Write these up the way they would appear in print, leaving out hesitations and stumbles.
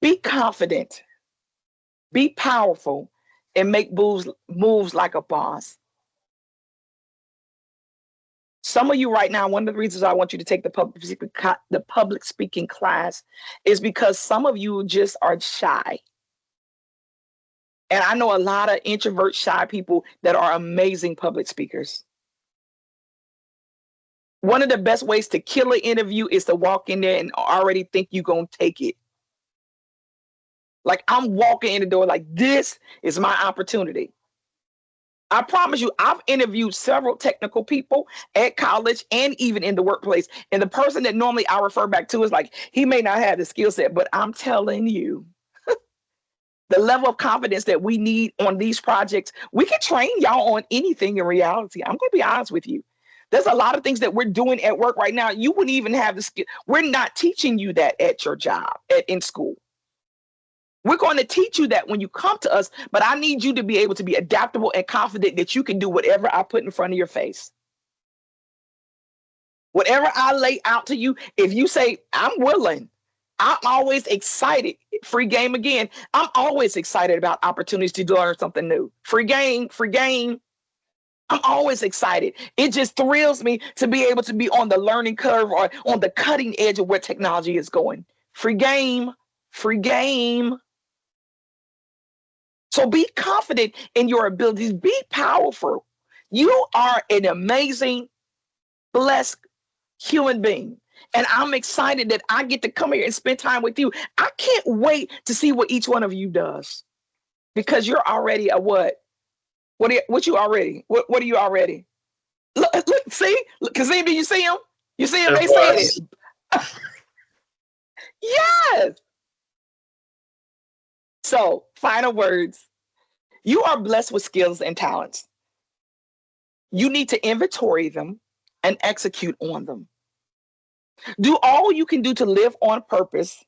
Be confident, be powerful, and make moves like a boss. Some of you right now, one of the reasons I want you to take the public speaking class is because some of you just are shy. And I know a lot of introvert, shy people that are amazing public speakers. One of the best ways to kill an interview is to walk in there and already think you're going to take it. Like, I'm walking in the door like, this is my opportunity. I promise you, I've interviewed several technical people at college and even in the workplace. And the person that normally I refer back to is like, he may not have the skill set, but I'm telling you, the level of confidence that we need on these projects, we can train y'all on anything in reality. I'm going to be honest with you. There's a lot of things that we're doing at work right now. You wouldn't even have the skill. We're not teaching you that at your job, in school. We're going to teach you that when you come to us, but I need you to be able to be adaptable and confident that you can do whatever I put in front of your face. Whatever I lay out to you, if you say, I'm willing, I'm always excited. Free game again. I'm always excited about opportunities to learn something new. Free game, free game. I'm always excited. It just thrills me to be able to be on the learning curve or on the cutting edge of where technology is going. Free game, free game. So be confident in your abilities. Be powerful. You are an amazing, blessed human being. And I'm excited that I get to come here and spend time with you. I can't wait to see what each one of you does, because you're already a what? What you already? What are you already? Look, see? Kazim, do you see him? You see him? They said it. Yes. So, final words. You are blessed with skills and talents. You need to inventory them and execute on them. Do all you can do to live on purpose.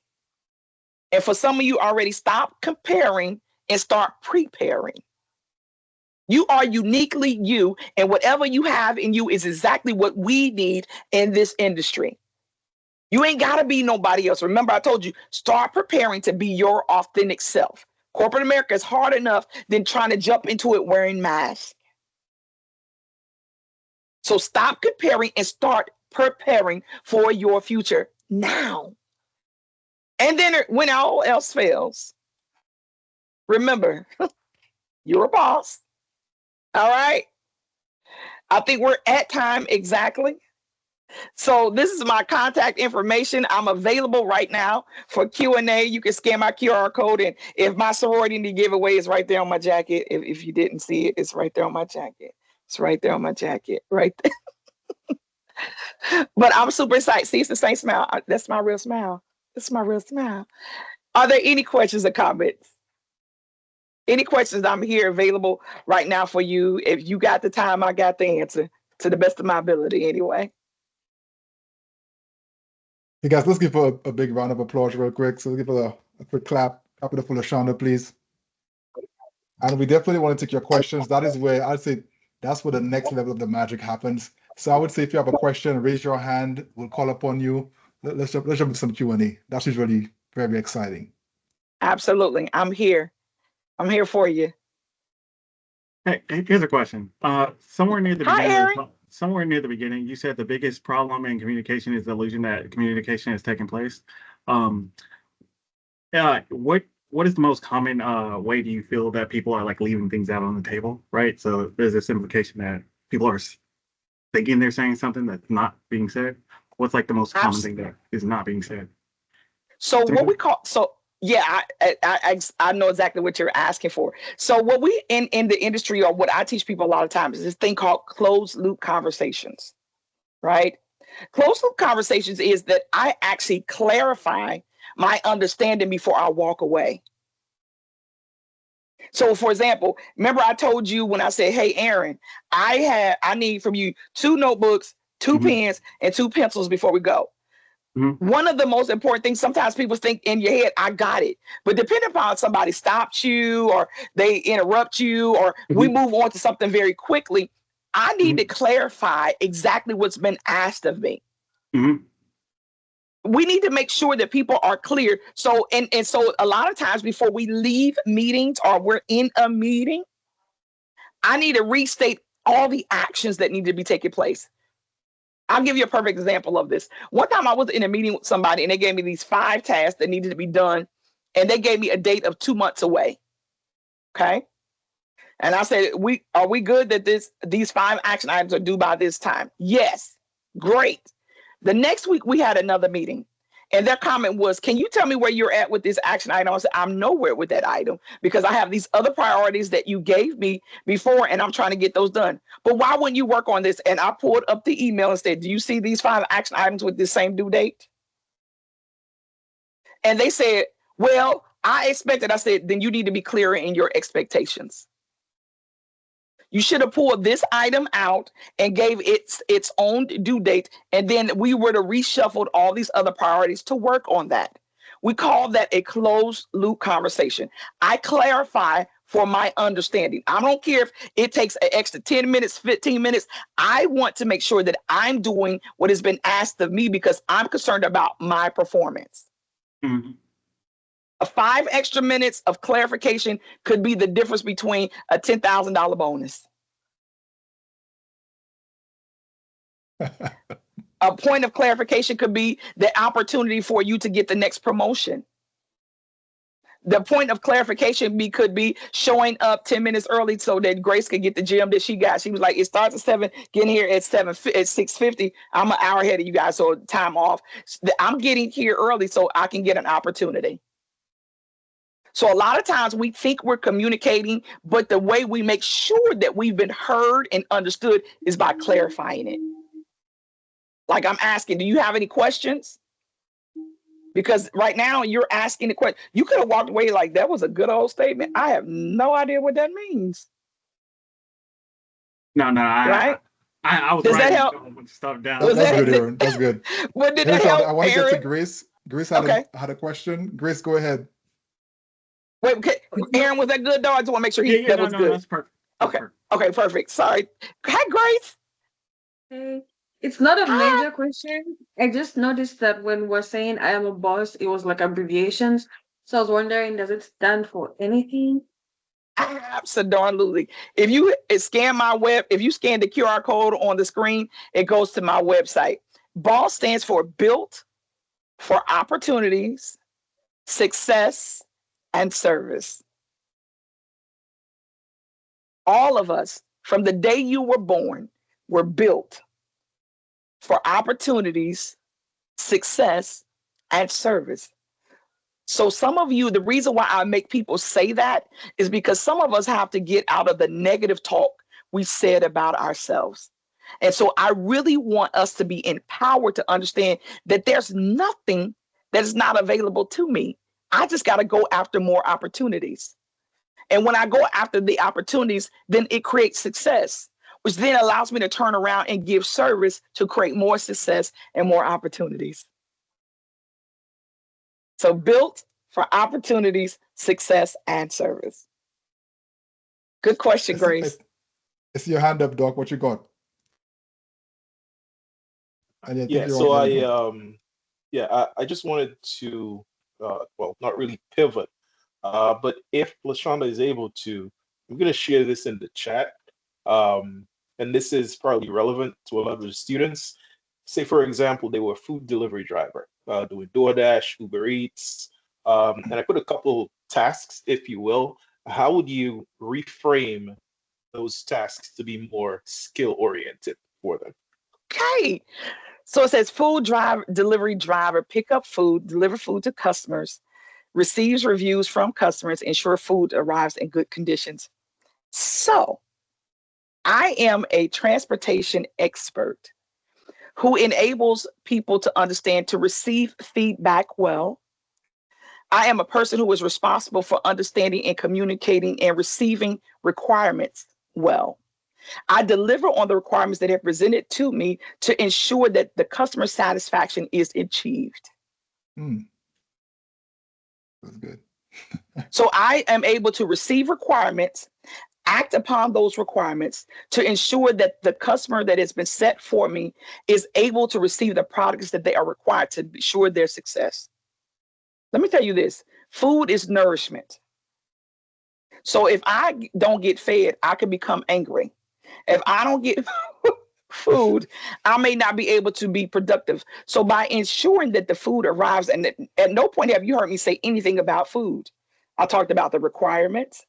And for some of you already, stop comparing and start preparing. You are uniquely you, and whatever you have in you is exactly what we need in this industry. You ain't got to be nobody else. Remember, I told you, start preparing to be your authentic self. Corporate America is hard enough than trying to jump into it wearing masks. So stop comparing and start preparing for your future now. And then when all else fails, remember, you're a boss. All right. I think we're at time exactly. So this is my contact information. I'm available right now for Q&A. You can scan my QR code, and if my sorority giveaway is right there on my jacket, if you didn't see it, it's right there on my jacket. It's right there on my jacket, right there. But I'm super excited. See, it's the same smile. That's my real smile. That's my real smile. Are there any questions or comments? Any questions? I'm here available right now for you. If you got the time, I got the answer to the best of my ability anyway. Hey guys, let's give her a big round of applause real quick. So let's give her a quick clap. Clap it up for LaShonda, please. And we definitely want to take your questions. That is where I'd say that's where the next level of the magic happens. So I would say if you have a question, raise your hand. We'll call upon you. Let's jump into some Q&A. That's usually very exciting. Absolutely. I'm here. I'm here for you. Hey, here's a question. Somewhere near the Hi, beginning, Aaron. somewhere near the beginning, you said the biggest problem in communication is the illusion that communication is taking place. What is the most common way do you feel that people are like leaving things out on the table, right? So there's this implication that people are thinking they're saying something that's not being said. What's like the most common thing that is not being said? So what we call, so yeah, I know exactly what you're asking for. So what we in the industry, or what I teach people a lot of times, is this thing called closed loop conversations, right? Closed loop conversations is that I actually clarify my understanding before I walk away. So for example, remember I told you when I said, hey, Aaron, I need from you 2 notebooks, 2 pens, and 2 pencils before we go. One of the most important things, sometimes people think in your head, I got it. But depending upon somebody stops you or they interrupt you or we move on to something very quickly, I need to clarify exactly what's been asked of me. We need to make sure that people are clear. So, and so a lot of times before we leave meetings or we're in a meeting, I need to restate all the actions that need to be taking place. I'll give you a perfect example of this. One time I was in a meeting with somebody and they gave me these 5 tasks that needed to be done. And they gave me a date of 2 months away. Okay. And I said, are we good that these 5 action items are due by this time? Yes. Great. The next week we had another meeting. And their comment was, can you tell me where you're at with this action item? I said, I'm nowhere with that item because I have these other priorities that you gave me before and I'm trying to get those done. But why wouldn't you work on this? And I pulled up the email and said, do you see these 5 action items with the same due date? And they said, well, I expected. I said, then you need to be clearer in your expectations. You should have pulled this item out and gave its own due date. And then we would have reshuffled all these other priorities to work on that. We call that a closed loop conversation. I clarify for my understanding. I don't care if it takes an extra 10 minutes, 15 minutes. I want to make sure that I'm doing what has been asked of me because I'm concerned about my performance. Mm-hmm. 5 extra minutes of clarification could be the difference between a $10,000 bonus. A point of clarification could be the opportunity for you to get the next promotion. The point of clarification could be showing up 10 minutes early so that Grace could get the gym that she got. She was like, it starts at 7, getting here at 6:50. I'm an hour ahead of you guys, so time off. I'm getting here early so I can get an opportunity. So a lot of times we think we're communicating, but the way we make sure that we've been heard and understood is by clarifying it. Like I'm asking, do you have any questions? Because right now you're asking the question. You could have walked away like that was a good old statement. I have no idea what that means. No, right? I was Does that help? Stuff down. That's good, Aaron. That's good. But did that help, I want to get to Aaron? Grace. Grace had a question. Grace, go ahead. Wait, okay. Aaron, was that good though? I just want to make sure that was good. That's perfect. Okay, perfect. Sorry. Hi, Grace. Hey, it's not a major question. I just noticed that when we're saying I am a boss, it was like abbreviations. So I was wondering, does it stand for anything? Absolutely. If you scan if you scan the QR code on the screen, it goes to my website. BOSS stands for Built for Opportunities, Success, and Service. All of us, from the day you were born, were built for opportunities, success, and service. So some of you, the reason why I make people say that is because some of us have to get out of the negative talk we said about ourselves. And so I really want us to be empowered to understand that there's nothing that is not available to me. I just got to go after more opportunities. And when I go after the opportunities, then it creates success, which then allows me to turn around and give service to create more success and more opportunities. So built for opportunities, success, and service. Good question, Grace. I see your hand up, Doc. What you got? Yeah, so I just wanted to, well, not really pivot, but if LaShonda is able to, I'm going to share this in the chat. And this is probably relevant to a lot of the students. Say, for example, they were a food delivery driver, doing DoorDash, Uber Eats, and I put a couple tasks, if you will. How would you reframe those tasks to be more skill-oriented for them? Okay. So it says delivery driver, pick up food, deliver food to customers, receives reviews from customers, ensure food arrives in good conditions. So I am a transportation expert who enables people to understand to receive feedback well. I am a person who is responsible for understanding and communicating and receiving requirements well. I deliver on the requirements that are presented to me to ensure that the customer satisfaction is achieved. That's good. So I am able to receive requirements, act upon those requirements to ensure that the customer that has been set for me is able to receive the products that they are required to ensure their success. Let me tell you this, food is nourishment. So if I don't get fed, I can become angry. If I don't get food, I may not be able to be productive. So by ensuring that the food arrives, and at no point have you heard me say anything about food. I talked about the requirements.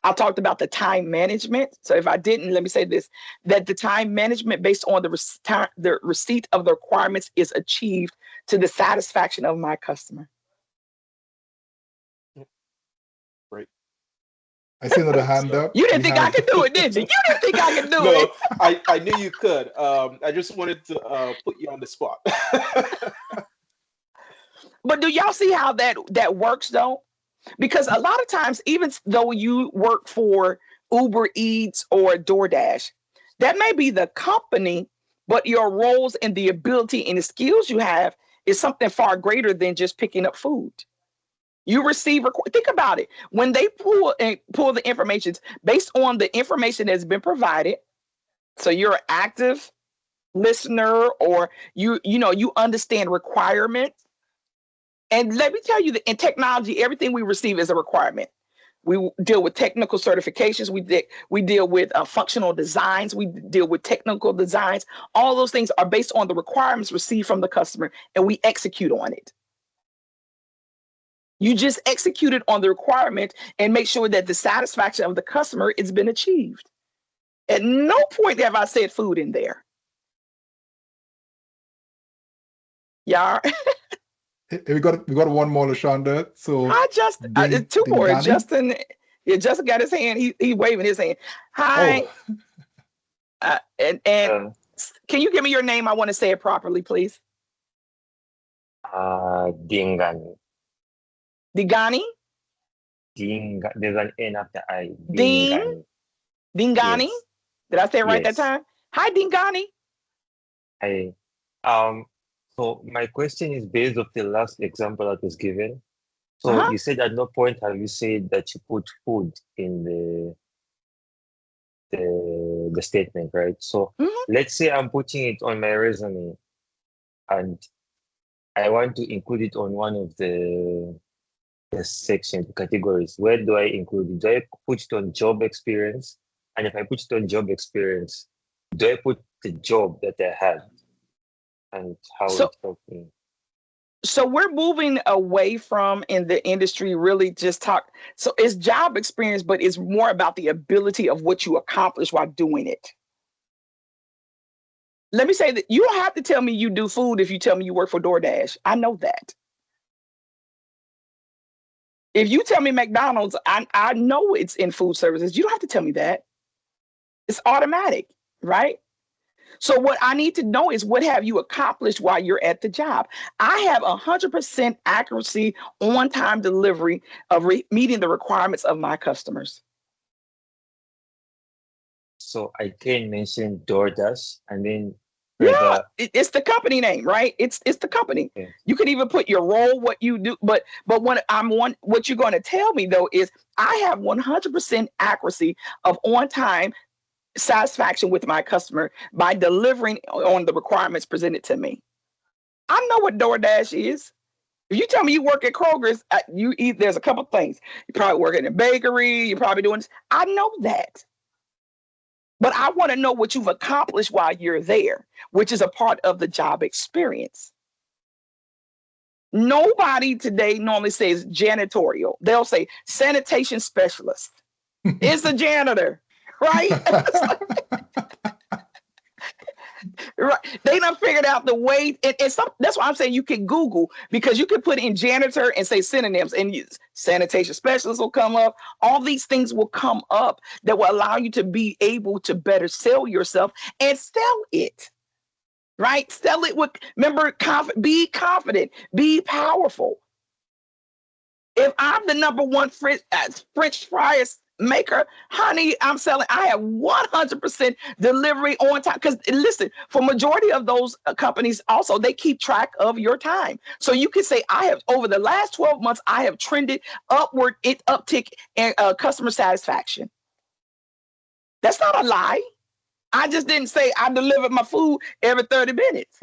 I talked about the time management. So if I didn't, let me say this, that the time management based on the receipt of the requirements is achieved to the satisfaction of my customer. Right. I see another hand up. You didn't think I could do it, did you? You didn't think I could do it. No, I knew you could. I just wanted to put you on the spot. But do y'all see how that works though? Because a lot of times, even though you work for Uber Eats or DoorDash, that may be the company, but your roles and the ability and the skills you have is something far greater than just picking up food. You receive, think about it. When they pull the information based on the information that's been provided, so you're an active listener, or you understand requirements. And let me tell you that in technology, everything we receive is a requirement. We deal with technical certifications. We deal with functional designs. We deal with technical designs. All those things are based on the requirements received from the customer, and we execute on it. You just executed on the requirement and make sure that the satisfaction of the customer has been achieved. At no point have I said food in there. Yeah. We got one more, LaShonda. So Hi, Justin. Two more. Justin. Yeah, Justin got his hand. He waving his hand. Hi. Oh. And can you give me your name? I want to say it properly, please. Dingani. Digani? There's an N after I. Dingani. Dingani? Yes. Did I say it right that time? Hi, Dingani. Hi. So my question is based off the last example that was given. So you said at no point have you said that you put food in the statement, right? So let's say I'm putting it on my resume and I want to include it on one of the section categories. Where do I include it? Do I put it on job experience? And if I put it on job experience, do I put the job that I had and how it helped me? So we're moving away from, in the industry, really just talk. So it's job experience, but it's more about the ability of what you accomplish while doing it. Let me say that you don't have to tell me you do food if you tell me you work for DoorDash. I know that. If you tell me McDonald's, I know it's in food services. You don't have to tell me that. It's automatic, right? So what I need to know is, what have you accomplished while you're at the job? I have 100% accuracy, on-time delivery of meeting the requirements of my customers. So I can mention DoorDash and then yeah, it's the company name, right? It's the company. Okay. You can even put your role, what you do, but what you're going to tell me though is I have 100% accuracy of on-time satisfaction with my customer by delivering on the requirements presented to me. I know what DoorDash is. If you tell me you work at Kroger's, there's a couple things. You probably work in a bakery. You're probably doing this. I know that. But I want to know what you've accomplished while you're there, which is a part of the job experience. Nobody today normally says janitorial. They'll say sanitation specialist. It's a janitor, right? Right. They done figured out the way, and that's why I'm saying you can Google, because you can put in janitor and say synonyms, and sanitation specialist will come up. All these things will come up that will allow you to be able to better sell yourself and sell it, right? Sell it with, remember, be confident, be powerful. If I'm the #1 French fries maker, honey, I'm selling. I have 100% delivery on time. Because listen, for majority of those companies, also they keep track of your time. So you can say, I have, over the last 12 months, I have trended upward, uptick in customer satisfaction. That's not a lie. I just didn't say I delivered my food every 30 minutes.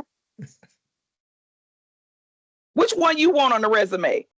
Which one you want on the resume?